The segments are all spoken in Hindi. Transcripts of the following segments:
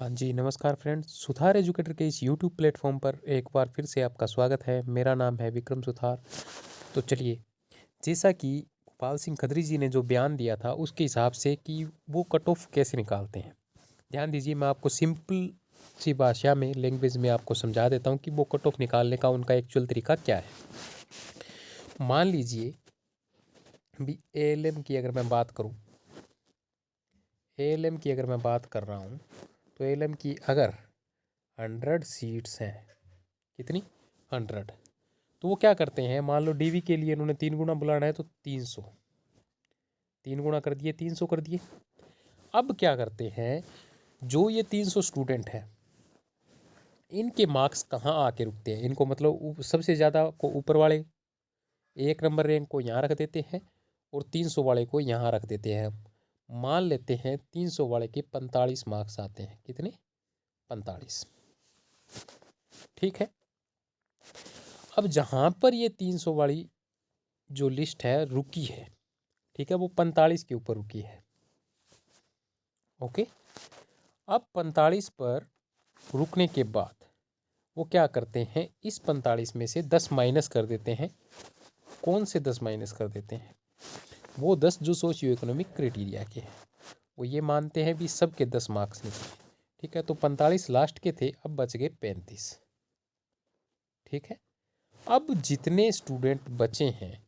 हाँ जी, नमस्कार फ्रेंड्स। सुथार एजुकेटर के इस यूट्यूब प्लेटफॉर्म पर एक बार फिर से आपका स्वागत है। मेरा नाम है विक्रम सुथार। तो चलिए, जैसा कि गोपाल सिंह खत्री जी ने जो बयान दिया था उसके हिसाब से कि वो कट ऑफ कैसे निकालते हैं, ध्यान दीजिए। मैं आपको सिंपल सी भाषा में, लैंग्वेज में आपको समझा देता हूँ कि वो कट ऑफ निकालने का उनका एक्चुअल तरीका क्या है। मान लीजिए भी एएलएम की अगर मैं बात करूँ, एएलएम की अगर मैं बात कर रहा हूँ तो एएलएम की अगर 100 सीट्स हैं, कितनी 100, तो वो क्या करते हैं, मान लो डीवी के लिए इन्होंने 3 गुना बुलाना है तो 300, 3 गुना कर दिए, 300 कर दिए। अब क्या करते हैं, जो ये 300 स्टूडेंट हैं इनके मार्क्स कहाँ आके रुकते हैं, इनको मतलब सबसे ज़्यादा को ऊपर वाले 1 नंबर रैंक को यहाँ रख देते हैं और 300 वाले को यहाँ रख देते हैं। मान लेते हैं 300 वाले के 45 मार्क्स आते हैं, कितने 45, ठीक है। अब जहाँ पर ये 300 वाली जो लिस्ट है रुकी है, ठीक है, वो 45 के ऊपर रुकी है। ओके, अब 45 पर रुकने के बाद वो क्या करते हैं, इस 45 में से 10 माइनस कर देते हैं। कौन से 10 माइनस कर देते हैं, वो 10 जो सोशियो इकोनॉमिक क्राइटेरिया के हैं। वो ये मानते हैं भी सबके 10 मार्क्स निकले, ठीक है। तो 45 लास्ट के थे, अब बच गए 35, ठीक है। अब जितने स्टूडेंट बचे हैं,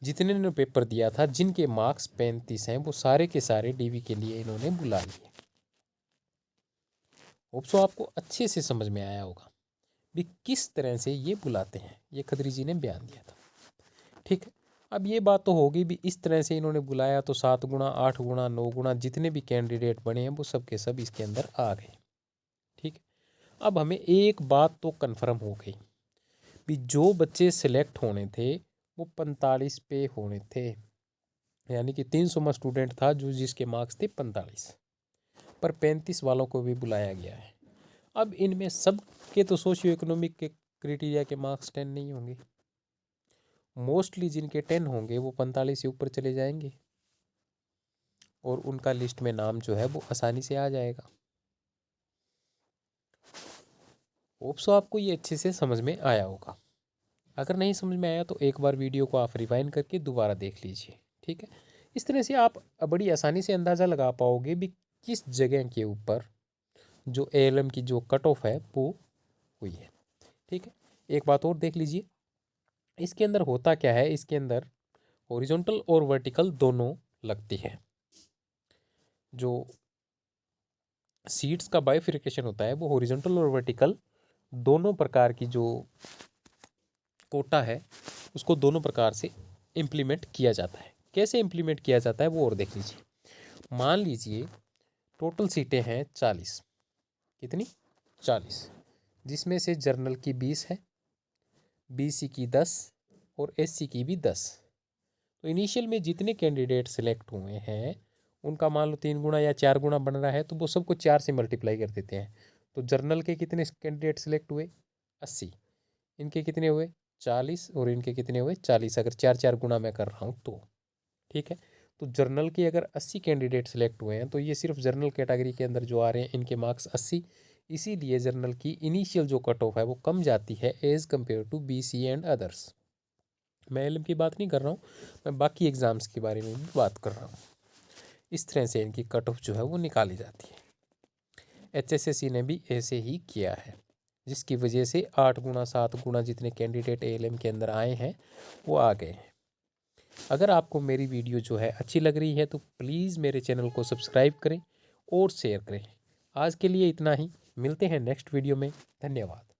जितने ने पेपर दिया था, जिनके मार्क्स 35 हैं, वो सारे के सारे डीवी के लिए इन्होंने बुला लिए। होप सो आपको अच्छे से समझ में आया होगा भी किस तरह से ये बुलाते हैं, ये खत्री जी ने बयान दिया था, ठीक है। अब ये बात तो होगी भी इस तरह से इन्होंने बुलाया तो 7 गुना 8 गुना 9 गुना जितने भी कैंडिडेट बने हैं वो सब के सब इसके अंदर आ गए, ठीक है। अब हमें एक बात तो कन्फर्म हो गई भी जो बच्चे सिलेक्ट होने थे वो 45 पे होने थे, यानी कि 300 में स्टूडेंट था जो जिसके मार्क्स थे 45, पर 35 वालों को भी बुलाया गया है। अब इनमें सब के तो सोशियो इकोनॉमिक के क्राइटेरिया के मार्क्स 10 नहीं होंगे। मोस्टली जिनके 10 होंगे वो 45 से ऊपर चले जाएंगे और उनका लिस्ट में नाम जो है वो आसानी से आ जाएगा। होप सो आपको ये अच्छे से समझ में आया होगा। अगर नहीं समझ में आया तो एक बार वीडियो को आप रिवाइंड करके दोबारा देख लीजिए, ठीक है। इस तरह से आप बड़ी आसानी से अंदाज़ा लगा पाओगे भी किस जगह के ऊपर जो एएलएम की जो कट ऑफ है वो हुई है, ठीक है। एक बात और देख लीजिए, इसके अंदर होता क्या है, इसके अंदर हॉरिजॉन्टल और वर्टिकल दोनों लगती है। जो सीट्स का बाइफिकेशन होता है वो हॉरिजॉन्टल और वर्टिकल दोनों प्रकार की जो कोटा है उसको दोनों प्रकार से इम्प्लीमेंट किया जाता है। कैसे इम्प्लीमेंट किया जाता है वो और देख लीजिए। मान लीजिए टोटल सीटें हैं 40, कितनी 40, जिसमें से जर्नल की 20 है, बीसी की 10 और एससी की भी 10। तो इनिशियल में जितने कैंडिडेट सिलेक्ट हुए हैं उनका मान लो 3 गुना या 4 गुना बन रहा है तो वो सबको 4 से मल्टीप्लाई कर देते हैं। तो जर्नल के कितने कैंडिडेट सिलेक्ट हुए 80, इनके कितने हुए 40 और इनके कितने हुए 40। अगर 4 4 गुना मैं कर रहा हूँ तो ठीक है। तो जर्नल के अगर 80 कैंडिडेट सिलेक्ट हुए हैं तो ये सिर्फ जर्नल कैटेगरी के अंदर जो आ रहे हैं इनके मार्क्स 80, इसीलिए जर्नल की इनिशियल जो कट ऑफ है वो कम जाती है as compare to BC and others. मैं एलएम की बात नहीं कर रहा हूँ, मैं बाकी एग्ज़ाम्स के बारे में भी बात कर रहा हूँ। इस तरह से इनकी कट ऑफ जो है वो निकाली जाती है। एचएसएससी ने भी ऐसे ही किया है, जिसकी वजह से 8 गुना 7 गुना जितने कैंडिडेट एएलएम के अंदर आए हैं वो आ गए हैं। अगर आपको मेरी वीडियो जो है अच्छी लग रही है तो प्लीज़ मेरे चैनल को सब्सक्राइब करें और शेयर करें। आज के लिए इतना ही, मिलते हैं नेक्स्ट वीडियो में। धन्यवाद।